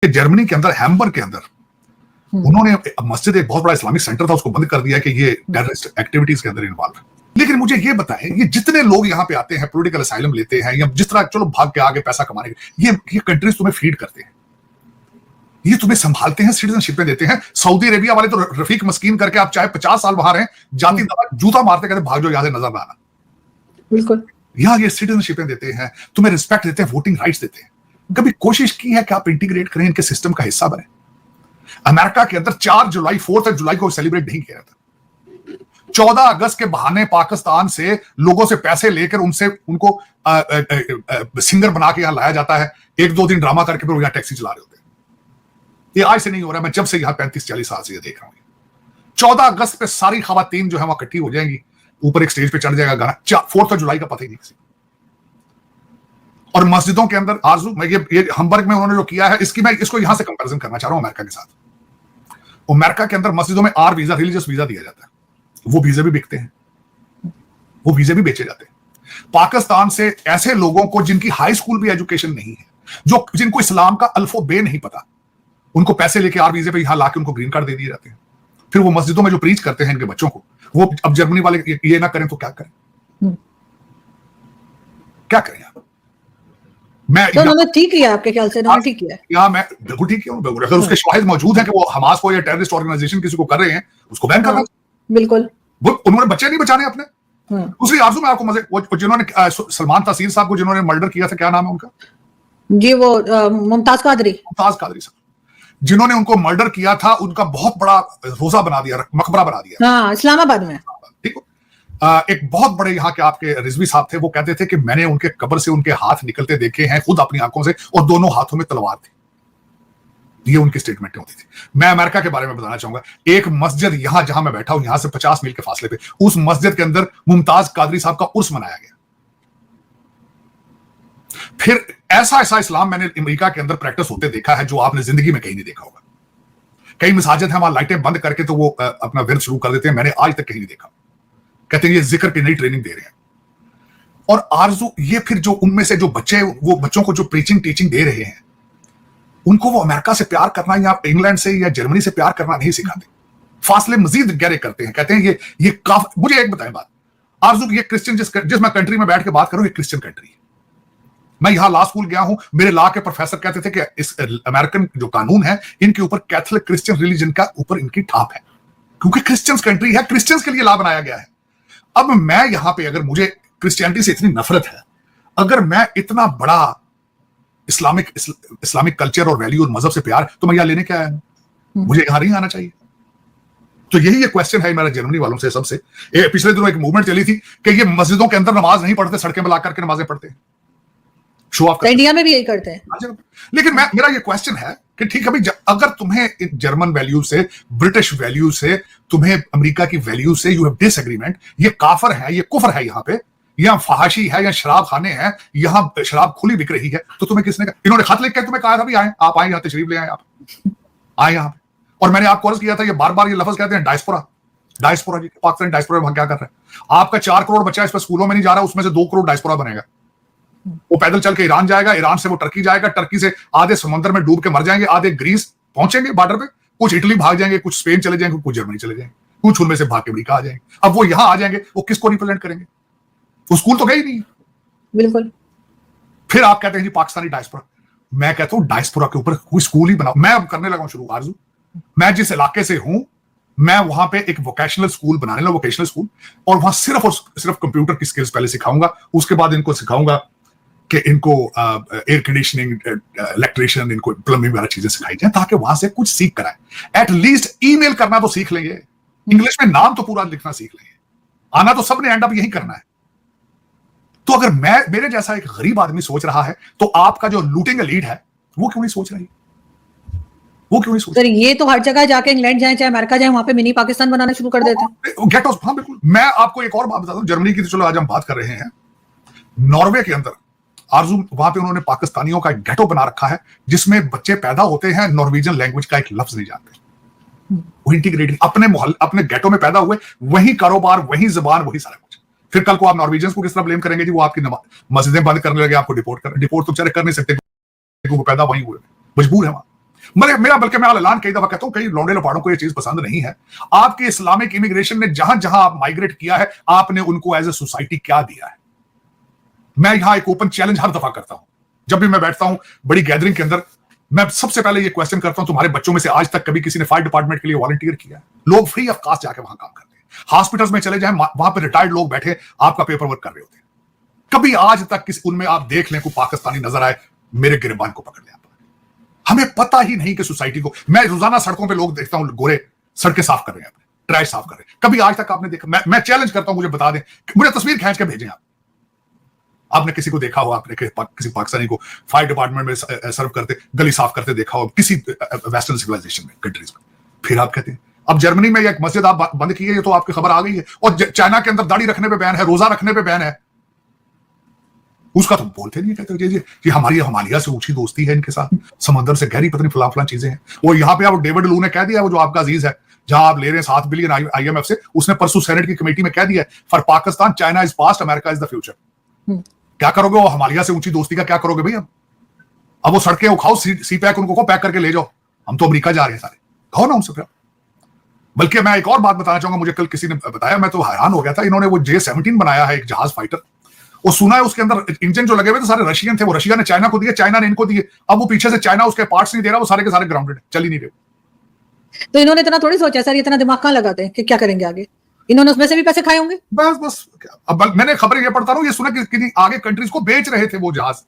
Germany के अंदर Hamburg के अंदर उन्होंने मस्जिद, एक बहुत बड़ा इस्लामिक सेंटर था, उसको बंद कर दिया कि ये टेररिस्ट एक्टिविटीज के अंदर इन्वॉल्व है। लेकिन मुझे ये बताएं, ये जितने लोग यहाँ पे आते हैं पॉलिटिकल असाइलम लेते हैं या जिस तरह चलो भाग के आगे पैसा कमाने के, ये कंट्रीज तुम्हें फीड करते हैं, ये तुम्हें संभालते हैं, सिटीजनशिप देते हैं। सऊदी अरेबिया वाले तो रफीक मस्कीन करके आप चाहे 50 साल बाहर हैं, जाती जूता मारते कहते भाग जाओ यहां से, नजर ना आना। बिल्कुल। यहाँ ये सिटीजनशिप देते हैं, तुम्हें रिस्पेक्ट देते हैं, वोटिंग राइट्स देते हैं। कभी कोशिश की है कि आप इंटीग्रेट करें, इनके सिस्टम का हिस्सा बने? अमेरिका के अंदर 4 जुलाई को सेलिब्रेट नहीं किया था। 14 अगस्त के बहाने पाकिस्तान से लोगों से पैसे लेकर उनको सिंगर बना के यहां लाया जाता है, 1-2 दिन ड्रामा करके फिर यहां टैक्सी चला रहे होते हैं। ये आज से नहीं हो रहा, मैं जब से यहां 35-40 साल से ये देख रहा हूं। 14 अगस्त पे सारी खवातीन जो है वहां इकट्ठी हो जाएंगी, ऊपर एक स्टेज पे चढ़ जाएगा गाना, 4 जुलाई का पता ही नहीं किसी। और मस्जिदों के अंदर आरजू, मैं ये हैम्बर्ग में उन्होंने जो किया है, मैं इसको यहां से कंपैरिजन करना चाह रहा हूं अमेरिका के साथ। अमेरिका के अंदर मस्जिदों में आर वीजा, रिलीजियस वीजा दिया जाता है, वो वीजे भी बिकते हैं, वो वीजे भी बेचे जाते हैं। पाकिस्तान से ऐसे लोगों को जिनकी हाई स्कूल भी एजुकेशन नहीं है, जिनको इस्लाम का अल्फो बे नहीं पता, उनको पैसे लेके आर वीजे पे यहां लाके उनको ग्रीन कार्ड दे दिए जाते हैं। फिर वो मस्जिदों में जो प्रीच करते हैं इनके बच्चों को, वो अब जर्मनी वाले ये ना करें तो क्या करें? क्या करें आप? मैं ठीक किया आपके ख्याल से? ठीक किया यहाँ मैं बिल्कुल ठीक किया। अगर उसके शवाहिद मौजूद हैं कि वो हमास को या टेररिस्ट ऑर्गेनाइजेशन किसी को कर रहे हैं, उसको बैन करना। बिल्कुल। उन्होंने बच्चे नहीं बचाने अपने। दूसरी आरजू में आपको मजे, जिन्होंने सलमान तासीर साहब को जिन्होंने मर्डर किया था, क्या नाम है उनका जी? वो मुमताज कादरी साहब, जिन्होंने उनको मर्डर किया था, उनका बहुत बड़ा रोजा बना दिया, मकबरा बना दिया। हाँ, इस्लामाबाद में। ठीक है। एक बहुत बड़े यहाँ के आपके रिजवी साहब थे, वो कहते थे कि मैंने उनके कब्र से उनके हाथ निकलते देखे हैं खुद अपनी आंखों से, और दोनों हाथों में तलवार थी। ये उनकी स्टेटमेंट होती थी। मैं अमेरिका के बारे में बताना चाहूंगा, एक मस्जिद यहां जहां मैं बैठा हूं, यहां से 50 मील के फासले पे, उस मस्जिद के अंदर मुमताज कादरी साहब का उर्स मनाया गया। फिर ऐसा इस्लाम मैंने अमेरिका के अंदर प्रैक्टिस होते देखा है जो आपने जिंदगी में कहीं नहीं देखा होगा। कई मसाजिद हैं वहां लाइटें बंद करके तो वो अपना विर्द शुरू कर देते हैं, मैंने आज तक कहीं नहीं देखा। कहते हैं ये जिक्र की नई ट्रेनिंग दे रहे हैं। और आरजू, ये फिर जो उनमें से जो बच्चे, वो बच्चों को जो प्रीचिंग टीचिंग दे रहे हैं, उनको वो अमेरिका से प्यार करना या इंग्लैंड से या जर्मनी से प्यार करना नहीं सिखाते, फासले मजीद गहरे करते हैं। कहते हैं ये काफी। मुझे एक बताएं बात आरजू, ये क्रिश्चियन जिस मैं कंट्री में बैठ के बात करूं, ये क्रिश्चियन कंट्री है। मैं यहां लॉ स्कूल गया हूं, मेरे लॉ के प्रोफेसर कहते थे कि इस अमेरिकन जो कानून है, इनके ऊपर कैथोलिक क्रिश्चियन रिलीजन का ऊपर इनकी ठाप है, क्योंकि क्रिश्चियंस कंट्री है, क्रिश्चियंस के लिए लॉ बनाया गया है। अब मैं यहां पे, अगर मुझे क्रिश्चियनिटी से इतनी नफरत है, अगर मैं इतना बड़ा इस्लामिक कल्चर और वैल्यू और मजहब से प्यार, तो मैं यहां लेने क्या आया हूं? मुझे यहां नहीं आना चाहिए। तो यही ये क्वेश्चन है मेरा जर्मनी वालों से सबसे। पिछले दिनों एक मूवमेंट चली थी कि ये मस्जिदों के अंदर नमाज नहीं पढ़ते, सड़कें में ला करके नमाजें पढ़ते हैं, शो ऑफ करते हैं। इंडिया में भी यही करते हैं। लेकिन मेरा ये क्वेश्चन है कि ठीक है भाई, अगर तुम्हें जर्मन वैल्यू से, ब्रिटिश वैल्यू से, तुम्हें अमेरिका की वैल्यू से यू हैव डिसएग्रीमेंट, ये काफर है, ये कुफर है, यहाँ पे यहाँ फहाशी है, या शराब खाने हैं, यहाँ शराब खुली बिक रही है, तो तुम्हें किसने कहा? इन्होंने खत लिख के तुम्हें कहा था भी आप आए यहाँ तशरीफ ले आए, आप आए यहाँ पे। और मैंने आपको अर्ज किया था, ये बार बार ये लफ्ज कहते हैं डायस्पोरा जी, पाकिस्तान डायस्पोरा वहां क्या कर रहे हैं? आपका 4 करोड़ बच्चा इस पर स्कूलों में नहीं जा रहा, उसमें से 2 करोड़ डायस्पोरा बनेगा। वो पैदल चल के ईरान जाएगा, ईरान से वो टर्की जाएगा, टर्की से आधे समुद्र में डूब के मर जाएंगे, आधे ग्रीस पहुंचेंगे बॉर्डर पे, कुछ इटली भाग जाएंगे, कुछ स्पेन चले जाएंगे, कुछ जर्मनी चले जाएंगे, कुछ उनमें से भाग के अमेरिका आ जाएंगे। अब वो यहां आ जाएंगे, वो किसको रिप्रेजेंट करेंगे? वो स्कूल तो गई नहीं। बिल्कुल। फिर आप कहते हैं जी पाकिस्तानी डायस्पोरा। मैं कहता हूं डायस्पोरा के ऊपर कोई स्कूल ही बनाओ। मैं अब करने लगा हूं शुरू आरजू, मैं जिस इलाके से हूं, मैं वहां पे एक वोकेशनल स्कूल बनाने लगा, वोकेशनल स्कूल, और वहां सिर्फ और सिर्फ कंप्यूटर की स्किल्स पहले सिखाऊंगा, उसके बाद इनको सिखाऊंगा कि इनको एयर कंडीशनिंग, इलेक्ट्रिशियन, इनको प्लम्बिंग वगैरह चीजें सिखाई जाए, ताकि वहां से कुछ सीख कर आए। एटलीस्ट ईमेल करना तो सीख लेंगे, इंग्लिश में नाम तो पूरा लिखना सीख लेंगे। आना तो सबने एंड अप यही करना है। तो अगर मेरे जैसा एक गरीब आदमी सोच रहा है, तो आपका जो लूटिंग लीड है वो क्यों नहीं सोच रही? वो क्यों नहीं सोच? सर, ये तो हर जगह जाके, इंग्लैंड जाए चाहे अमेरिका जाए, वहां पे मिनी पाकिस्तान बनाना शुरू कर देते हैं। Get out. हाँ बिल्कुल। मैं आपको एक और बात बताता हूं, जर्मनी की तो चलो आज हम बात कर रहे हैं, नॉर्वे के अंदर आरजू, वहां पे उन्होंने पाकिस्तानियों का एक गेटो बना रखा है, जिसमें बच्चे पैदा होते हैं, नॉर्वेजियन लैंग्वेज का एक लफ्ज नहीं जानते। वो इंटीग्रेटेड, अपने गेटो में पैदा हुए, वही कारोबार, वही जुबान, वही सारा कुछ। फिर कल को आप नॉर्वेजियंस को किस तरह ब्लेम करेंगे जी? वो आपकी मस्जिदें बंद करने लगे, आपको डिपोर्ट कर नहीं सकते, पैदा वही हुए, मजबूर है वहां। मेरा बल्कि मैं ऐलान कई दफा कहता हूं, कई लौंडे लपाड़ों को यह चीज पसंद नहीं है। आपके इस्लामिक इमिग्रेशन ने जहां जहां आप माइग्रेट किया है, आपने उनको एज ए सोसाइटी क्या दिया है? मैं यहां एक ओपन चैलेंज हर दफा करता हूं, जब भी मैं बैठता हूं बड़ी गैदरिंग के अंदर, मैं सबसे पहले ये क्वेश्चन करता हूं, तुम्हारे बच्चों में से आज तक कभी किसी ने फायर डिपार्टमेंट के लिए वॉलंटियर किया है? लोग फ्री ऑफ कॉस्ट जाके वहां काम करते हैं। हॉस्पिटल्स में चले जाएं, वहां पर रिटायर्ड लोग बैठे आपका पेपर वर्क कर रहे होते हैं। कभी आज तक किसी उनमें आप देख लें, कोई पाकिस्तानी नजर आए मेरे गिरबान को पकड़ लें? हमें पता ही नहीं कि सोसाइटी को, मैं रोजाना सड़कों पे लोग देखता हूं, गोरे सड़कें साफ कर रहे हैं, ट्रैश साफ कर रहे हैं, कभी आज तक आपने देखा? मैं चैलेंज करता हूं, मुझे बता दें, मुझे तस्वीर खींच के भेजें आपने किसी को देखा हो, आपने किसी पाकिस्तानी को फायर डिपार्टमेंट में सर्व करते, गली साफ करते देखा हो किसी वेस्टर्न सिविलाइजेशन में, कंट्रीज में? फिर आप कहते हैं अब जर्मनी में एक मस्जिद आप बंद की है, ये तो आपकी खबर आ गई है, और चाइना के अंदर दाढ़ी रखने पे बैन है, रोजा रखने पे बैन है, उसका तो बोलते नहीं, कहते कि हमारी हिमालय से ऊंची दोस्ती है इनके साथ, समंदर से गहरी पत्नी फलां चीजें हैं। और यहाँ पे आप डेविड लू ने कह दिया, वो जो आपका अजीज है, जहां आप ले रहे हैं 7 बिलियन IMF से, उसने परसों सेनेट की कमेटी में कह दिया, for Pakistan China is past, America is the future. क्या करोगे? वो हिमालय से ऊंची दोस्ती का क्या करोगे भाई? अब वो सड़कें उखाओ, सी पैक उनको पैक करके ले जाओ, हम तो अमेरिका जा रहे हैं सारे, कहो ना उनसे। बल्कि मैं एक और बात बताना चाहूंगा, मुझे कल किसी ने बताया, मैं तो हैरान हो गया था, इन्होंने वो J-17 बनाया है, एक जहाज फाइटर, और सुना है उसके अंदर इंजन जो लगे हुए थे सारे रशियन थे, वो रशिया ने चाइना को दिए, चाइना ने इनको दिए, अब वो पीछे से चाइना उसके पार्ट्स नहीं दे रहा, वो सारे के सारे ग्राउंडेड, चल ही नहीं रहे। तो इन्होंने इतना थोड़ी सोचा सर, इतना दिमाग कहां लगाते हैं कि क्या करेंगे आगे? इन्होंने उसमें से भी पैसे खाए होंगे। बस अब मैंने खबरें ये पढ़ता रहा हूं, ये सुना कि आगे कंट्रीज को बेच रहे थे वो जहाज,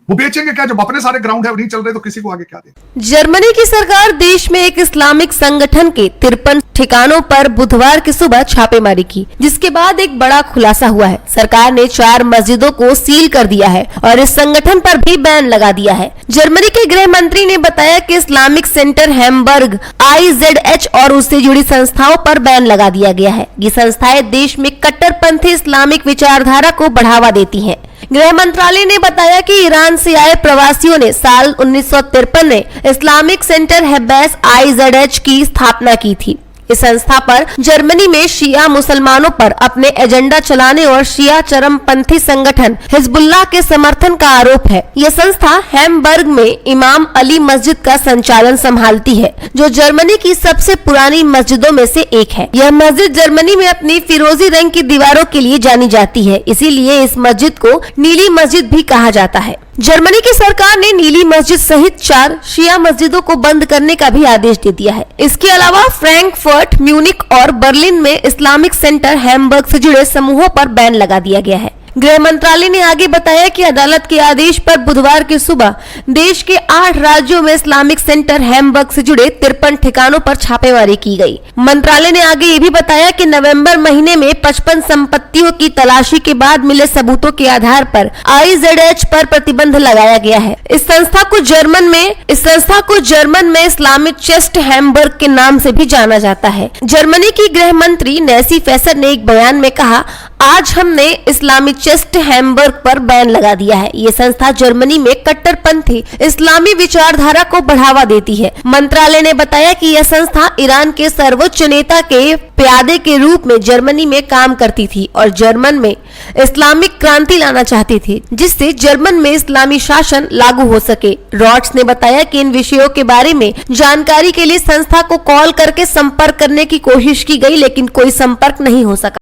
वो बेचेंगे क्या? जब अपने सारे ग्राउंड है नहीं चल रहे तो किसी को आगे क्या दे? जर्मनी की सरकार देश में एक इस्लामिक संगठन के 53 ठिकानों पर बुधवार की सुबह छापेमारी की, जिसके बाद एक बड़ा खुलासा हुआ है। सरकार ने 4 मस्जिदों को सील कर दिया है और इस संगठन पर भी बैन लगा दिया है। जर्मनी के गृह मंत्री ने बताया कि इस्लामिक सेंटर हैम्बर्ग, IZH और उससे जुड़ी संस्थाओं पर बैन लगा दिया गया है। ये संस्थाएं देश में कट्टरपंथी इस्लामिक विचारधारा को बढ़ावा देती है। गृह मंत्रालय ने बताया कि ईरान से आए प्रवासियों ने साल 1953 में इस्लामिक सेंटर हैब्बैस IZH की स्थापना की थी। इस संस्था पर जर्मनी में शिया मुसलमानों पर अपने एजेंडा चलाने और शिया चरमपंथी संगठन हिजबुल्लाह के समर्थन का आरोप है। यह संस्था हैम्बर्ग में इमाम अली मस्जिद का संचालन संभालती है, जो जर्मनी की सबसे पुरानी मस्जिदों में से एक है। यह मस्जिद जर्मनी में अपनी फिरोजी रंग की दीवारों के लिए जानी जाती है, इसीलिए इस मस्जिद को नीली मस्जिद भी कहा जाता है। जर्मनी की सरकार ने नीली मस्जिद सहित 4 शिया मस्जिदों को बंद करने का भी आदेश दे दिया है। इसके अलावा फ्रैंकफर्ट, म्यूनिक और बर्लिन में इस्लामिक सेंटर हैम्बर्ग से जुड़े समूहों पर बैन लगा दिया गया है। गृह मंत्रालय ने आगे बताया कि अदालत के आदेश पर बुधवार की सुबह देश के 8 राज्यों में इस्लामिक सेंटर हैम्बर्ग से जुड़े 53 ठिकानों पर छापेमारी की गई। मंत्रालय ने आगे ये भी बताया कि नवंबर महीने में 55 संपत्तियों की तलाशी के बाद मिले सबूतों के आधार पर IZH पर प्रतिबंध लगाया गया है। इस संस्था को जर्मन में इस्लामिक चेस्ट हैम्बर्ग के नाम से भी जाना जाता है। जर्मनी की गृह मंत्री नैसी फेसर ने एक बयान में कहा, आज हमने इस्लामी चेस्ट हैम्बर्ग पर बैन लगा दिया है। ये संस्था जर्मनी में कट्टरपंथी इस्लामी विचारधारा को बढ़ावा देती है। मंत्रालय ने बताया कि यह संस्था ईरान के सर्वोच्च नेता के प्यादे के रूप में जर्मनी में काम करती थी और जर्मन में इस्लामिक क्रांति लाना चाहती थी, जिससे जर्मन में इस्लामी शासन लागू हो सके। रॉट्स ने बताया कि इन विषयों के बारे में जानकारी के लिए संस्था को कॉल करके संपर्क करने की कोशिश की गई, लेकिन कोई संपर्क नहीं हो सका।